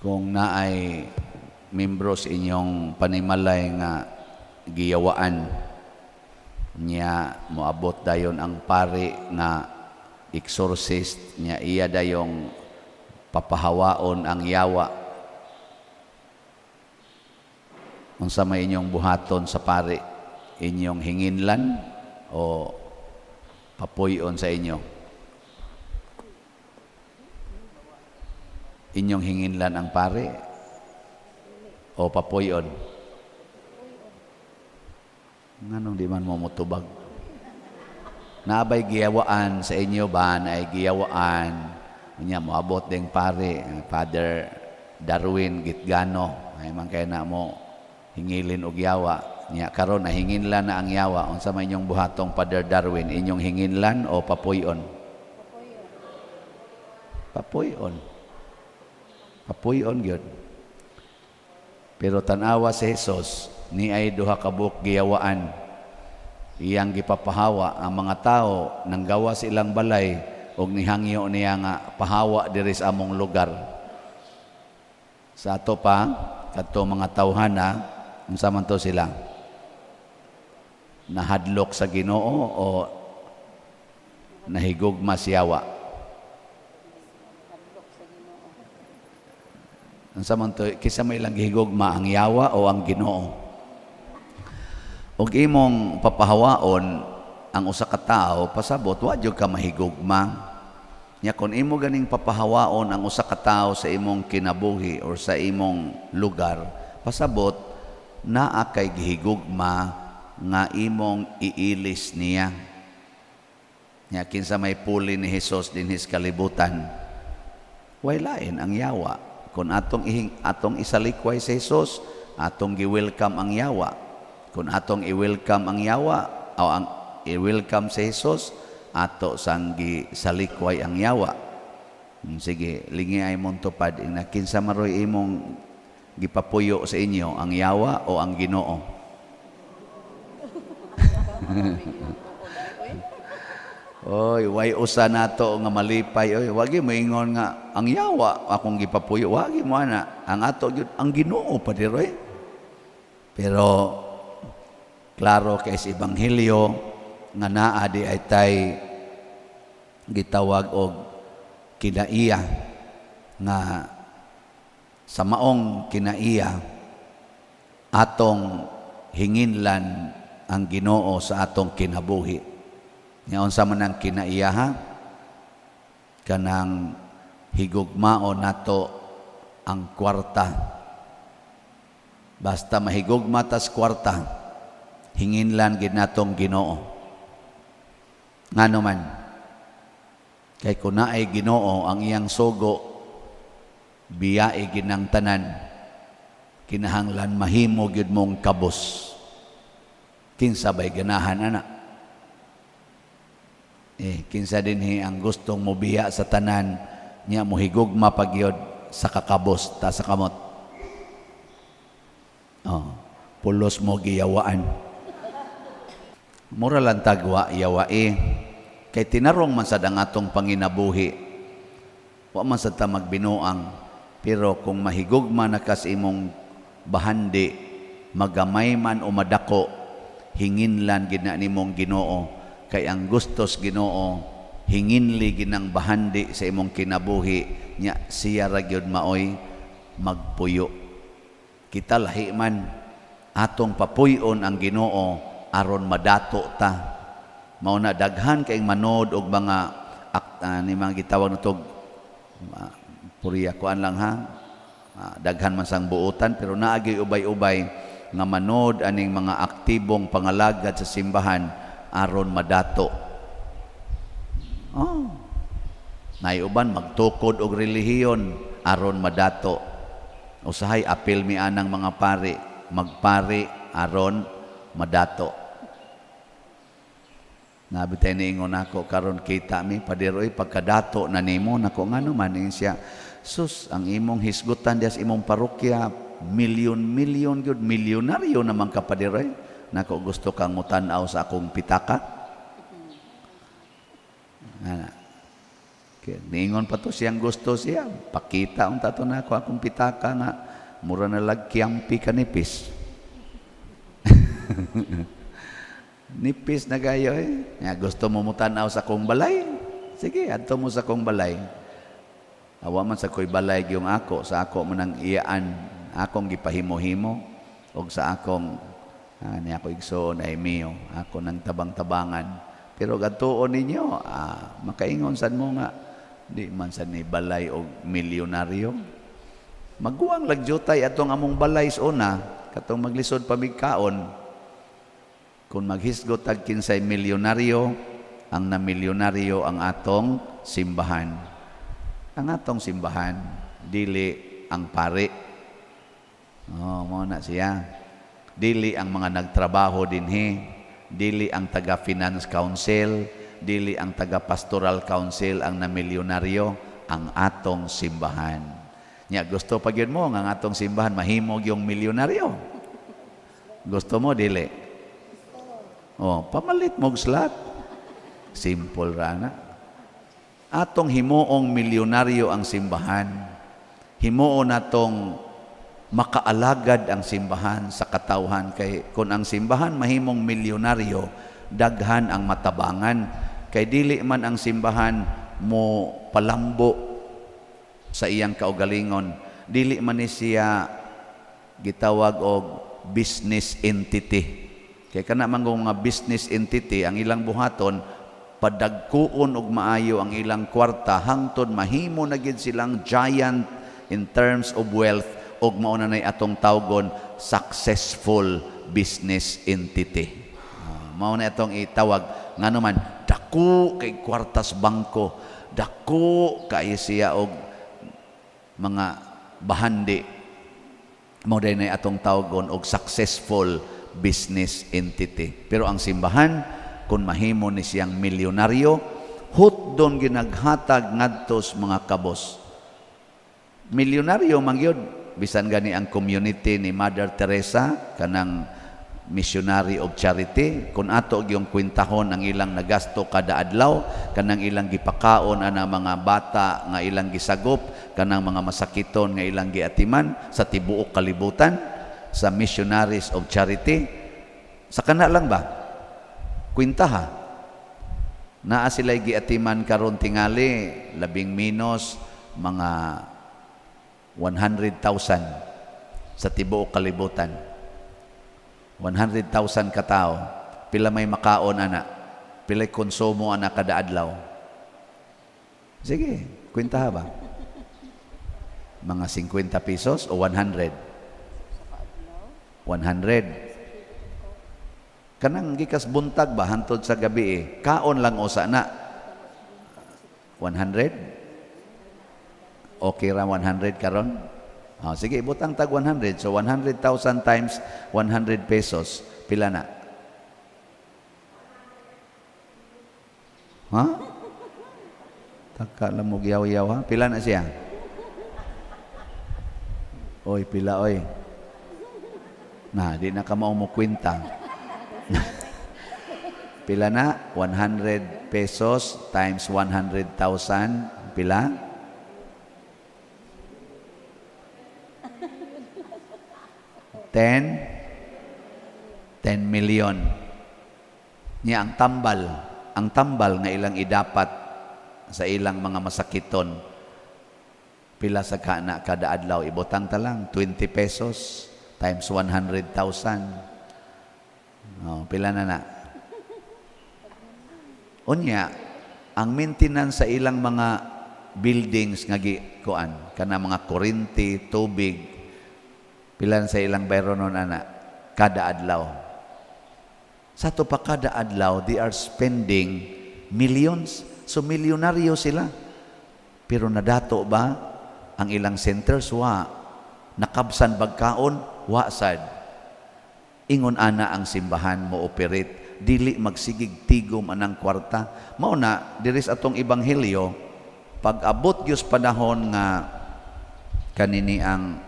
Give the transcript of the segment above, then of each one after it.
kung naay membro sa inyong panimalay nga giyawaan niya moabot dayon ang pari nga exorcist niya iya dayong papahawaon ang yawa. Unsa may inyong buhaton sa pari? Inyong hinginlan o papuyon sa inyo? Inyong hinginlan ang pari o papuyon? Nganong di man mo mutubag? Naabay giyawaan sa inyo ba na ay giyawaan niya moabot ding pari Father Darwin Gitgano ay man kay na mo hingilin og yawa niya karon nahinginlan na ang yawa. Unsa may inyong buhatong Father Darwin? Inyong hinginlan o papuyon? Papuyon. Papuyon gyud. Pero tanawa si Jesus ni ay duha ka buok giyawaan. Iyang gipapahawa ang mga tao nang gawa silang balay og nihangyo niya nga pahawa diri sa among lugar. Sa ato pa kadto mga tawhana unsa man to sila? Nahadlok sa Ginoo o nahigugma sa yawa? Unsa man to? Kisa may ilang gihigugma ang yawa o ang Ginoo? Og imong papahawaon ang usa ka tawo pasabot wa jud ka mahigugma. Nya kun imo ganing papahawaon ang usa ka tawo sa imong kinabuhi or sa imong lugar, pasabot naa kay gihigugma nga imong iilis niya. Nya kinsa may puli ni Hesus dinhis kalibutan, way lain ang yawa. Kung atong isalikway si Hesus, atong gi-welcome ang yawa. Kung atong i-welcome ang yawa o ang i-welcome si Jesus, ato sang gisalikway ang yawa. Sige, lingi ay mong tupad na kinsa maroy imong gipapuyo sa inyo, ang yawa o ang Ginoo? Oy, way usa nato nga malipay. Oy, wagi mo ingon nga ang yawa akong gipapuyo. Wagi mo ana. Ang ato gyud ang Ginoo pa diroy. Pero klaro kay sa ebanghelyo nga naa di ay tay gitawag og kinaiya nga sa maong kinaiya atong hinginlan ang Ginoo sa atong kinabuhi. Nya unsa man ang kinaiya ha? Kanang higugmao nato ang kwarta. Basta mahigugma tas kwarta, hinginlan gid natong Ginoo. Ngano man kay kun naay Ginoo ang iyang sugo biyae gid nang tanan, kinahanglan mahimo gyud mong kabos. Kinsa bay ganahan ana? Kinsa dinhi ang gustong mobiya sa tanan niya mohigugma pagyod sa kakabos ta sa kamot. Pulos mo giyawaan. Mura lang tagwa yawae. Kay tinarong man sad ang atong panginabuhi. Wa man sad ta magbinuang. Pero kung mahigugma na kas imong bahandi, magamay man o madako, hinginlan gid na nimong Ginoo. Kay ang gustos Ginoo, hinginli ginang bahandi sa imong kinabuhi, nya siya ra gyud maoy magpuyo. Kita lahi man atong papuyon ang Ginoo aron madato ta. Mao na daghan kay manood og mga ni mga gitawag natog puriya kuan lang ha. Daghan man sang buotan pero naagi ubay-ubay nga manood aning mga aktibong pangalagad sa simbahan aron madato. Naiuban magtukod og relihiyon aron madato. Usahay apil mi anang mga pari, magpari aron madato. Nabitay niingon ako karon kita mi padiroy pagkadato na nimo nako ngano man siya. Sus, ang imong hisgutan dias imong parokya milyon-milyon gyud, milyonaryo naman ka padiroy. Nako gusto kang mutanaw sa akong pitaka. Niingon pa to siyang gusto siya. Pakita unta to na ako akong pitaka nga mura na lagkyampi kanipis. Nipis na gayo eh. Nga, gusto mo mutanaw sa kong balay? Sige, adto mo sa kong balay. Awa man sa ko'y balay yung ako, sa ako mo nang iyaan, akong gipahimo-himo, o sa akong, ni ako igsoon ay miyo, ako nang tabang-tabangan. Pero gatuon ninyo, makaingon sad mo nga, di man sad ni balay o milyonaryo. Maguwang lagjutay atong among balay sa una, katong maglisod pamigkaon, kung maghisgot tag kinsay milyonaryo, ang na milyonaryo ang atong simbahan. Ang atong simbahan, dili ang pari. Mo na siya. Dili ang mga nagtrabaho dinhi, dili ang taga-finance council, dili ang taga-pastoral council ang na milyonaryo, ang atong simbahan. Nya gusto pa gyud mo nga ang atong simbahan mahimog yung milyonaryo. Gusto mo dili? Pamalit mog slot. Simple ra na. Atong himuong milyonaryo ang simbahan. Himuon natong makaalagad ang simbahan sa katawhan kay kung ang simbahan mahimong milyonaryo, daghan ang matabangan kay dili man ang simbahan mo palambo sa iyang kaugalingon, dili man ni siya gitawag og business entity. Kay kana man nga business entity ang ilang buhaton padagkuon og maayo ang ilang kwarta hangtod mahimo na gid silang giant in terms of wealth og mao na nay atong tawgon successful business entity. Mao na atong itawag ngano man dako kay kwartas bangko, dako kay siya og mga bahandi. Mao nay atong tawgon og successful business entity. Pero ang simbahan kung mahimo ni siyang milyonaryo, hutdon ginaghatag ngadtos mga kabos. Milyonaryo mangyod bisan gani ang community ni Mother Teresa kanang missionary of charity, kun ato yung kwintahon ang ilang nagasto kada adlaw, kanang ilang gipakaon ana mga bata nga ilang gisagop, kanang mga masakiton nga ilang giatiman sa tibuok kalibutan sa missionaries of charity. Sa kana lang ba? Kwintaha. Naa sila'y giatiman karon tingali, labing minos, mga 100,000 sa tibuok kalibutan. 100,000 katao. Pila may makaon ana? Pila'y konsumo ana kada adlaw? Sige, kwintaha ba? Mga 50 pesos o 100? 100. Kanang gikas buntag ba hantod sa gabi kaon lang usa na 100. Okay ra 100 karon? Sige, butang tag 100. So 100,000 times 100 pesos, pila na? Taka lang mo giyaw-yaw ha. Pila na siya? Oy, pila oy. Di na ka mao mo kwenta. Pila na? 100 pesos times 100,000. Pila? 10 million. Niya ang tambal nga ilang idapat sa ilang mga masakiton. Pila sa kana kada adlaw ibutang ta lang 20 pesos times 100,000. Pila na. Unya, ang maintenance sa ilang mga buildings nga gikuan, kana mga kuryente, tubig, pila sa ilang bayron nun ana kada adlaw. Sa to pa kada adlaw, they are spending millions. So milyonaryo sila. Pero nadato ba ang ilang centers? Wa. Nakabsan bagkaon? Wa sad. Ingon ana ang simbahan mo operate, dili magsigig tigom anang kwarta. Mao na diris atong ebanghelyo, pag abot gyud panahon nga kanini ang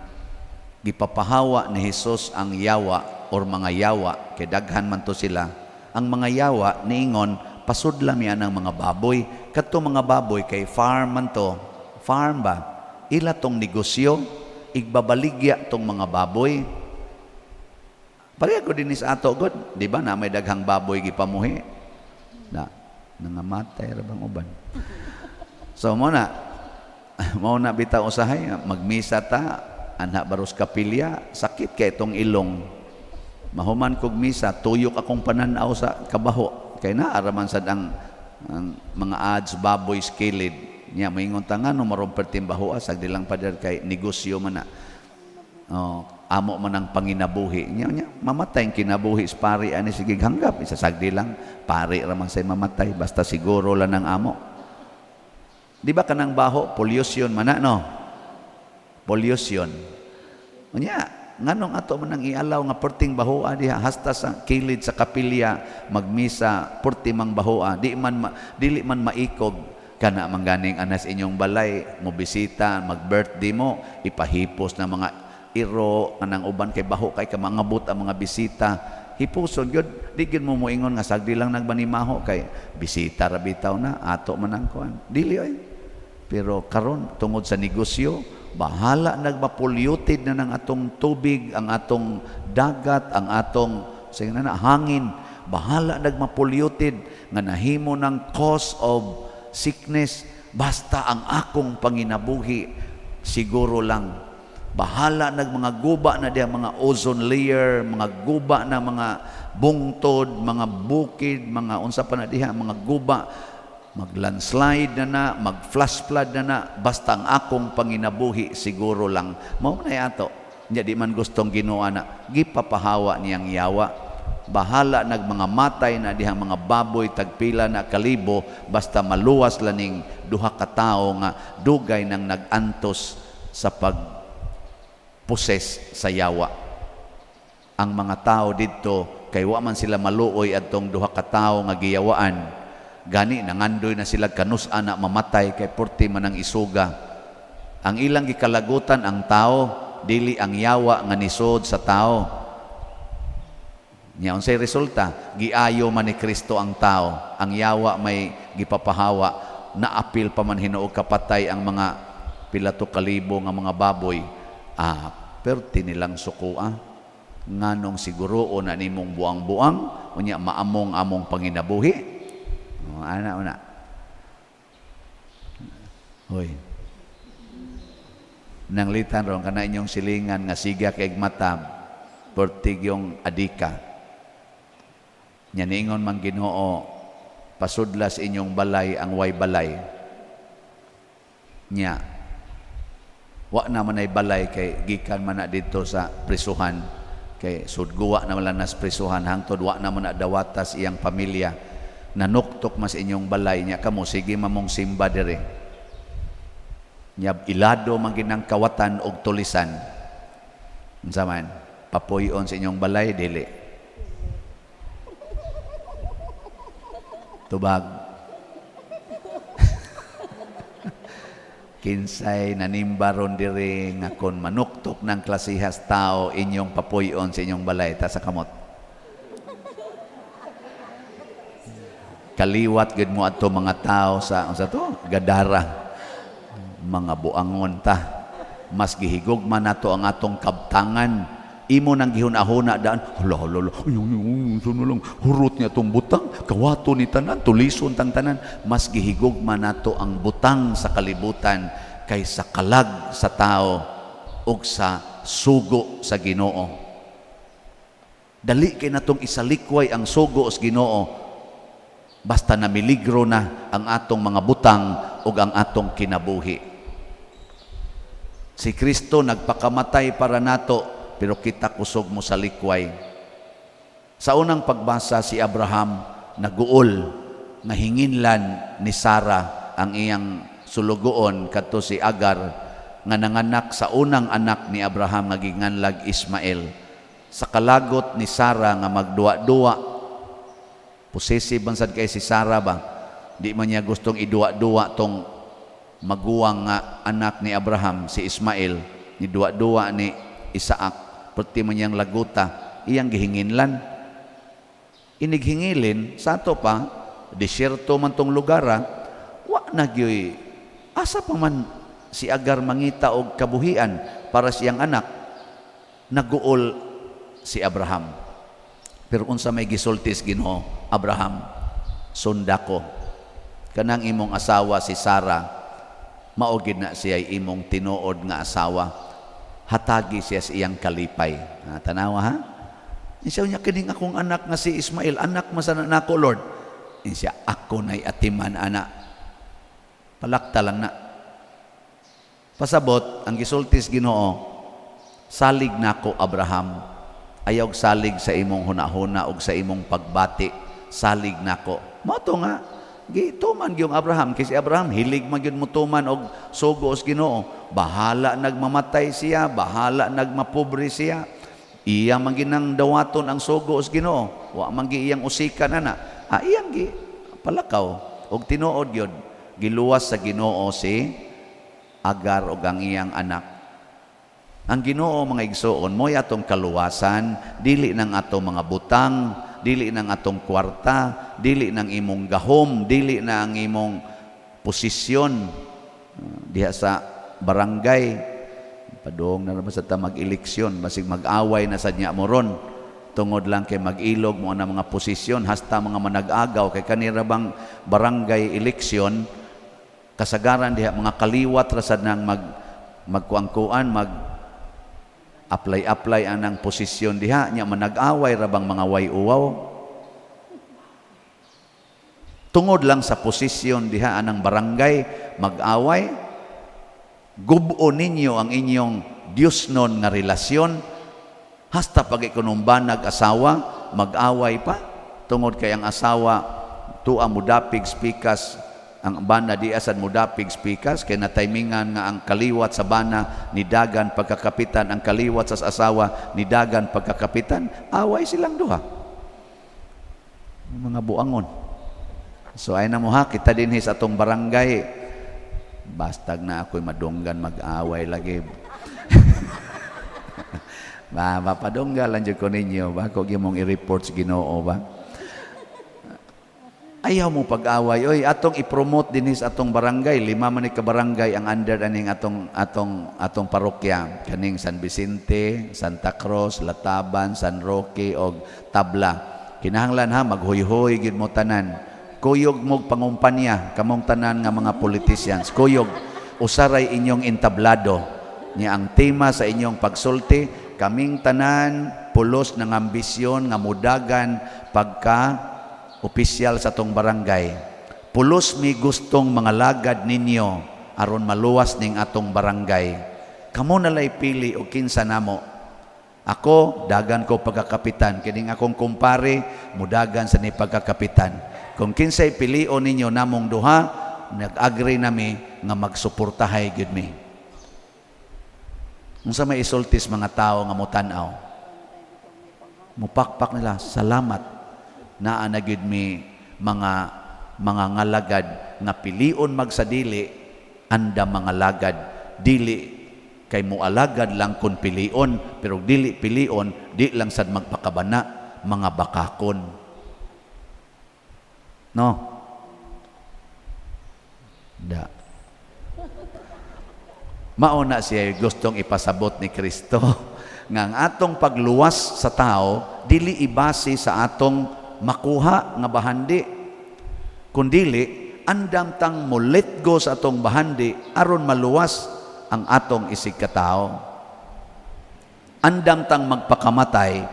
gipapahawa ni Hesus ang yawa or mga yawa, kay daghan man to sila. Ang mga yawa niingon pasudlam yan ang mga baboy. Kato mga baboy kay farm man to. Farm ba? Ila tong negosyo, igbabaligya tong mga baboy. Pareha ko din sa ato, God. Di ba na may daghang baboy gipamuhi? Na, nangamatay rabang uban. So, mo na bitaw usahay, magmisa ta, anak baros kapilya, sakit kay itong ilong. Mahuman kog misa, tuyok akong pananaw sa kabaho. Kay naaraman sad ang mga ads, baboy, skilid. Nya, maingon tangan, no marumpertim baho, sagdi lang pa kay negosyo man na. Amo man ang panginabuhi. Nya, mamatay ang kinabuhi sa pari, ani sige hanggap. Isasagdi lang, pari raman say mamatay, basta siguro lang ang amo. Di ba kanang baho, pollution man na, no? Pollution. Nya, nganong ato man ang ialaw nga perting bahoa diha hasta sa kilid sa kapilya magmisa pertimang bahoa dili man maikog kana mangganing anas inyong balay mo bisita mag-birthday mo ipahipos na mga iro kanang uban kay baho kay kamangabot ang mga bisita hipuson gyud di gyud mo moingon nga sagdi lang nagbanimaho kay bisita ra bitaw na ato man ang kuan dili ay pero karon tungod sa negosyo bahala nagma-polluted na ng atong tubig, ang atong dagat, ang atong hangin. Bahala nagma-polluted nga nahimo ng cause of sickness. Basta ang akong panginabuhi, siguro lang. Bahala nagmanga guba na diya, mga ozone layer, mga guba na mga bungtod, mga bukid, mga unsa pa na diha, mga guba. Mag-landslide na, mag-flash flood na, basta ang akong panginabuhi siguro lang. Mao na ato. Di man gustong Ginoo na gipapahawa niyang yawa. Bahala nagmanga matay na dihang mga baboy tagpila na kalibo basta maluwas laning duha ka tawo nga dugay nang nagantos sa pagposes sa yawa. Ang mga tao didto kay wa man sila maluoy adtong duha ka tawo nga giyawaan. Gani nangandoy na sila kanus-an na mamatay kay porti man ang isuga. Ang ilang gikalagutan ang tao, dili ang yawa nga nisod sa tao. Nya unsay resulta? Giayo man ni Kristo ang tao. Ang yawa may gipapahawa, naapil pa man hinuog kapatay ang mga pilato kalibo nga mga baboy. Pero tinilang sukua. Nganong siguruon na nimong buang-buang, unya maamong-among panginabuhi. Una. Hoy. Nanglitan ron kana inyong silingan nga siga kay matab portig yung adika. Nya niingon man Ginoo pasudlas inyong balay ang way balay. Nya wa naman ay balay kay gikan man na dito sa prisuhan kay sudguwa na wala nas prisuhan hangtod wa naman na dawatas iyang pamilya. Nanuktok mas inyong balay niya kamo sige mamong simba dire niya ilado man ginang kawatan og tulisan unsa man papuyon sa inyong balay dili tubag kinsay nanimbaron dire nga kon manuktok ng klasihas tao inyong papuyon sa inyong balay ta sa kamot kaliwat gid mo adto mga tao sa Gadara mga buangon ta mas gihigugma nato ang atong kabtangan imo nang gihunahuna daan hala lang hurot niya tong butang kawato ni tanan tulison tang tanan mas gihigugma nato ang butang sa kalibutan kaysa kalag sa tao ug sa sugo sa Ginoo dali kay natong isalikway ang sugo sa Ginoo basta namiligro na ang atong mga butang ug ang atong kinabuhi. Si Kristo nagpakamatay para nato pero kita kusog mo sa likway. Sa unang pagbasa si Abraham naguol nga hinginlan ni Sarah ang iyang sulugoon kadto si Agar nga nanganak sa unang anak ni Abraham nga ginganlag Ismael. Sa kalagot ni Sarah nga magduwa-duwa posesive man sad kay si Sarah ba di man niya gustong iduwa-duwa tong maguwang nga anak ni Abraham si Ismael ni duwa-duwa ni Isaac perti man niyang laguta iyang gihinginlan inighingilin sa ato pa Disyerto man tong lugar, wa na gyoy asa pa man si Agar mangita og kabuhian para siyang anak. Naguol si Abraham. Pero unsa may gisultis Ginoo, Abraham, sunda ko. Kanang imong asawa si Sarah, maugid na siya imong tinuod nga asawa. Hatagi siya sa iyang kalipay. Tanawa ha? Siya niya kining akong anak nga si Ismail, anak masana nako Lord. Siya ako na'y atiman anak. Palakta lang na. Pasabot ang gisultis Ginoo, salig nako Abraham. Ayaw salig sa imong hunahuna og sa imong pagbati. Salig nako. Mao to nga gituman gyung Abraham kasi Abraham hilig magyud mutuman og sugo os Ginoo. Bahala nagmamatay siya, bahala nagmapobre siya. Iyang manginang dawaton ang sugo os Ginoo. Wa man gi iyang usikan ana. Iyang gi palakaw og tinuod gyud giluwas sa Ginoo si Agar og ang iyang anak. Ang Ginoo mga igsoon mo'y atong kaluwasan, dili nang atong mga butang, dili nang atong kwarta, dili nang imong gahom, dili na ang imong posisyon diha sa barangay. Padung na naman sa ta mag-eleksyon, basig mag-away na sa niya moron. Tungod lang kay mag-ilog mo na mga posisyon, hasta mga manag-agaw kay kanira bang barangay eleksyon, kasagaran diha mga kaliwat rasad nang magkuangkuan, apply anang posisyon diha nya manag-away rabang mga way-uwaw tungod lang sa posisyon diha anang barangay mag-away. Gubo ninyo ang inyong Diosnon nga relasyon hasta pag-ikunumban nag-asawa mag-away pa tungod kay ang asawa tuwa mudapig spikas ang bana di asad mudapig spikas kay nataymingan nga ang kaliwat sa bana nidagan pagkakapitan, ang kaliwat sa asawa nidagan pagkakapitan, away silang duha mga buangon. So ay na mo ha, kita din sa atong barangay bastag na ako'y madunggan mag-away lagi mapadunggal lang dyan ko ninyo ba kung imong i-report sa Ginoo ba. Ayaw mo pag-away. Oy, atong i-promote din sa atong barangay. 5 man ka barangay ang under aning atong parokya. Kaning San Vicente, Santa Cruz, Lataban, San Roque og Tabla. Kinahanglan ha maghuyhoy gid mo tanan. Kuyog mo pangumpanya kamong tanan nga mga politicians. Kuyog usaray inyong entablado. Nya ang tema sa inyong pagsulti, kaming tanan pulos ng ambisyon nga mudagan pagka opisyal sa tong barangay. Pulos mi gustong mga lagad ninyo aron maluwas ning atong barangay. Kamo nalay pili og kinsa namo. Ako dagan ko pagkakapitan, kining akong kumpare mudagan sa ni pagkakapitan. Kung kinsay pilion ninyo namong duha, nag-agree nami nga magsuportahay gyud mi. Unsa may isultis mga tao nga motanaw. Mupakpak nila, salamat. Naa na gyud mi mga ngalagad nga pilion magsadili anda mga lagad dili kay mualagad lang kun pilion pero dili pilion di lang sad magpakabana mga bakakon no da mauna siya gustong ipasabot ni Kristo nga ang atong pagluwas sa tao dili ibase sa atong makuha nga bahandi kundili andam tang mo let go sa atong bahandi aron maluwas ang atong isig katao. Andam tang magpakamatay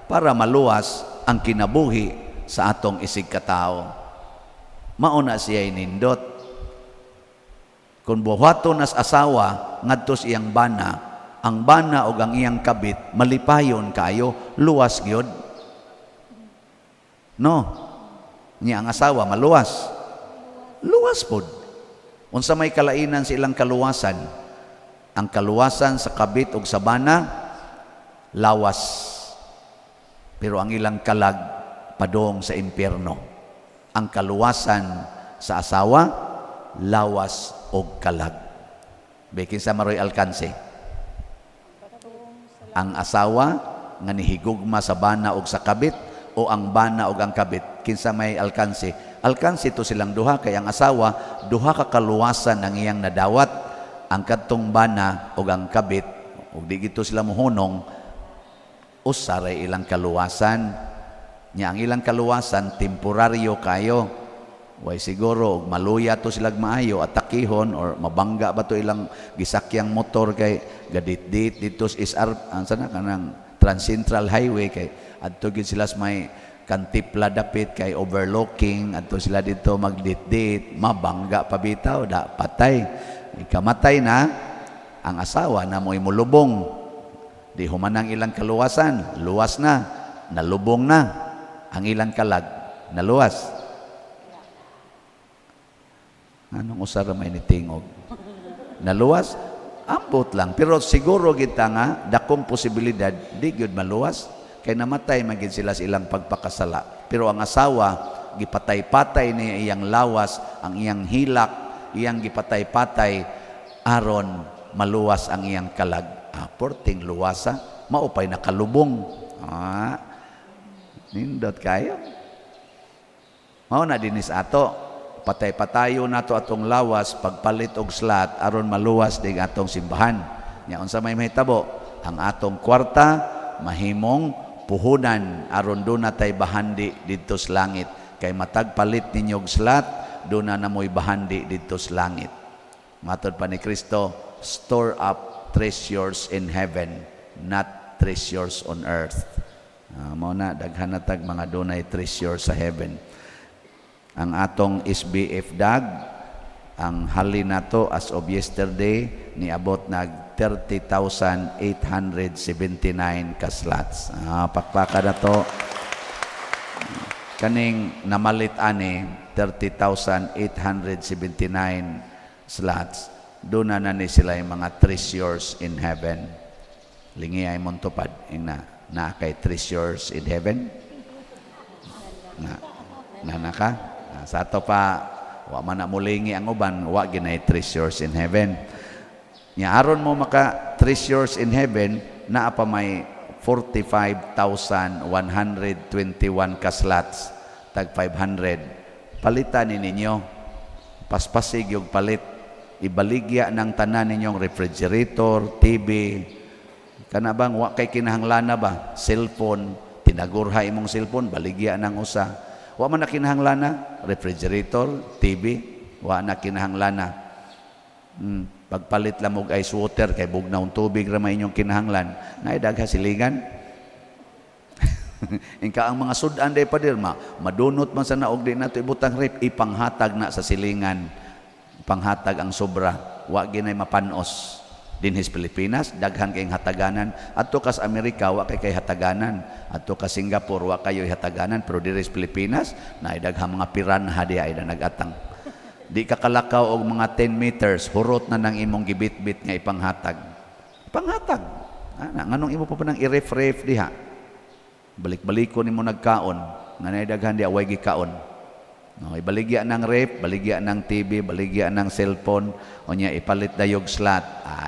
para maluwas ang kinabuhi sa atong isig katao. Mauna siya inindot kung buhaton nas asawa ngadto iyang bana, ang bana o ang iyang kabit malipayon kayo, luwas gyud. No, niya ang asawa maluwas. Luwas pod. Unsa may kalainan sa ilang kaluwasan? Ang kaluwasan sa kabit ug sa bana lawas. Pero ang ilang kalag padong sa impyerno. Ang kaluwasan sa asawa lawas og kalag. Bekin sa maroy alkanse. Ang asawa nga nihigugma sa bana ug sa kabit o ang bana o ang kabit kinsa may alkanse alkansi to silang duha kay ang asawa duha ka kaluwasan ang iyang nadawat, ang kadtong bana ug ang kabit, ug di gito sila mohunong usaray ilang kaluwasan. Nya ang ilang kaluwasan temporaryo kayo. Way siguro og maluya to silag maayo atakihon or mabangga ba to ilang gisakyang motor kay gadit-dit dito is sana kanang Trans-Central Highway kay adto gid sila sa may kantipla dapit kay overlooking adto sila dito magdit-dit, mabangga pa bitaw da patay. Ikamatay na ang asawa na mo'y mulubong. Di humanang ilang kaluwasan, luwas na, nalubong na ang ilang kalag, naluwas. Anong usara may nitingog? Naluwas? Ambot lang. Pero siguro kita nga, dakong posibilidad, di gyud maluwas. Kay namatay magid sila sa ilang pagpakasala. Pero ang asawa, gipatay-patay niya iyang lawas, ang iyang hilak, iyang gipatay-patay, aron maluwas ang iyang kalag. Porting luwasa, maupay nakalubong. Nindot kayo. Mao na dinis ato. Patay-patayo nato atong lawas pagpalit og slat aron maluwas dig atong simbahan. Nya unsa may mahitabo? Ang atong kwarta mahimong puhunan aron do natay bahandi didto sa langit. Kay matag palit ninyo og slat, do na namoy bahandi didto sa langit. Matod pa ni Kristo, store up treasures in heaven, not treasures on earth. Mao na daghan natag mga dunay treasure sa heaven. Ang atong SBF DAG, ang hali nato as of yesterday, niabot nag 30,879 ka slots. Pakpaka na to. Kaning namalit ani, 30,879 slots. Doon na ni sila yung mga treasures in heaven. Lingi ay mong tupad. Na kay treasures in heaven? Na ka? Sa ato pa, wa man na mulingi ang uban, wa ginay treasures in heaven. Nya aron mo maka treasures in heaven, naa pa may 45,121 ka slots, tag 500. Palitan ni ninyo, paspasig yung palit, ibaligya ng tanan ninyong refrigerator, TV, kana bang wa kay kinahanglan na ba, cellphone, tinagurha imong cellphone, baligya ng usa. Wa man na kinahanglan refrigerator, TV, wa na kinahanglan na. Pagpalit lang og ice water kay bugnaw tubig ra may inyong kinahanglan, na dagha silingan. Ingka ang mga sudan day pa dirma, madunot man sa naog di nato ibutang rep, ipanghatag na sa silingan. Panghatag ang sobra, wa ginay mapanos. Dinhis Pilipinas, daghan kayong hataganan. Adto kas Amerika, wa kay hataganan. Adto kas Singapore, wa kayo hataganan. Pero dinhis Pilipinas, na daghang mga piranha di ay na nagatang. Di ka kalakaw og mga 10 meters, hurot na nang imong gibit-bit nga ipanghatag. Ipanghatag. Nganong imo pa nang i-ref-ref diha. Balik-balikon nimo nagkaon, nga nay daghan di away gikaon. No, ibaligya ng ref, baligya ng TV, baligya ng cellphone, o niya ipalit dayog slot.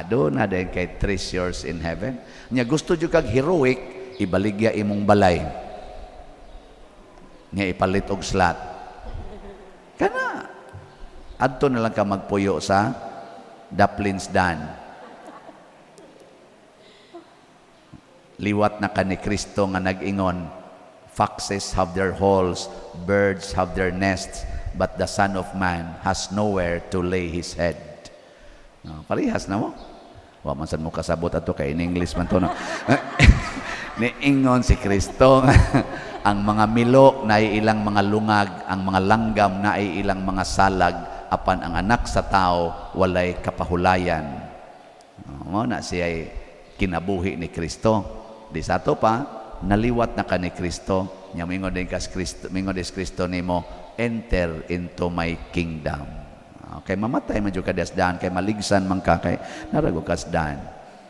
Doon na din kay treasures in heaven. Niya gusto jud kag heroic, ibaligya imong balay. Niya ipalit og slot. Kana adto na lang ka magpuyo sa Daplins Dan. Liwat na ka ni Kristo nga nag-ingon, foxes have their holes, birds have their nests, but the Son of Man has nowhere to lay his head. Parihas na mo. Wa man sad mo kasabot ato kay in English man to no. Niingon si Kristo ang mga milok na ilang mga lungag, ang mga langgam na ilang mga salag, apan ang anak sa tao walay kapahulayan. Mao na siya kinabuhi ni Kristo. Di sa to pa naliwat na ka ni Kristo, nya mingon din kas Kristo, mingon des Kristo nimo, enter into my kingdom. Okay, mamatay man jud ka dasdan kay maligsan man ka kay narago kasdan.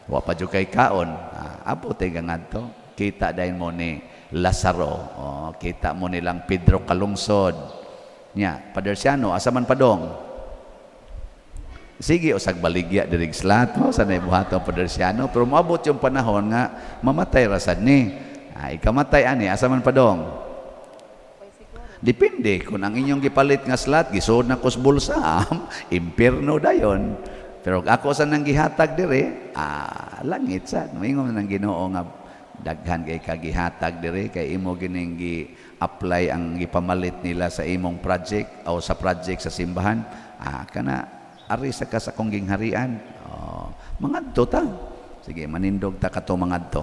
Wa pa jud kay kaon. Apo tay ngadto, kita dayon mo ni Lazaro. Kita mo nilang Pedro kalungsod. Nya, Padersiano asa man padong? Sige, usag baligya dirig slat mo sa buhaton Padersiano, pero moabot yung panahon nga mamatay rasad ni. Ikamatay ani asa man padong? Depende kung ang inyong gipalit nga slot gisud na kus bulsa, impierno dayon. Pero ako sa nang gihatag dire, langit sad. Moingon nang Ginoo nga daghan kay kagihatag dire kay imo gining gi-apply ang gipamalit nila sa imong project o sa project sa simbahan. Kana ari sa ka sa kong gingharian. Mangadto ta. Sige, manindog ta kato mangadto.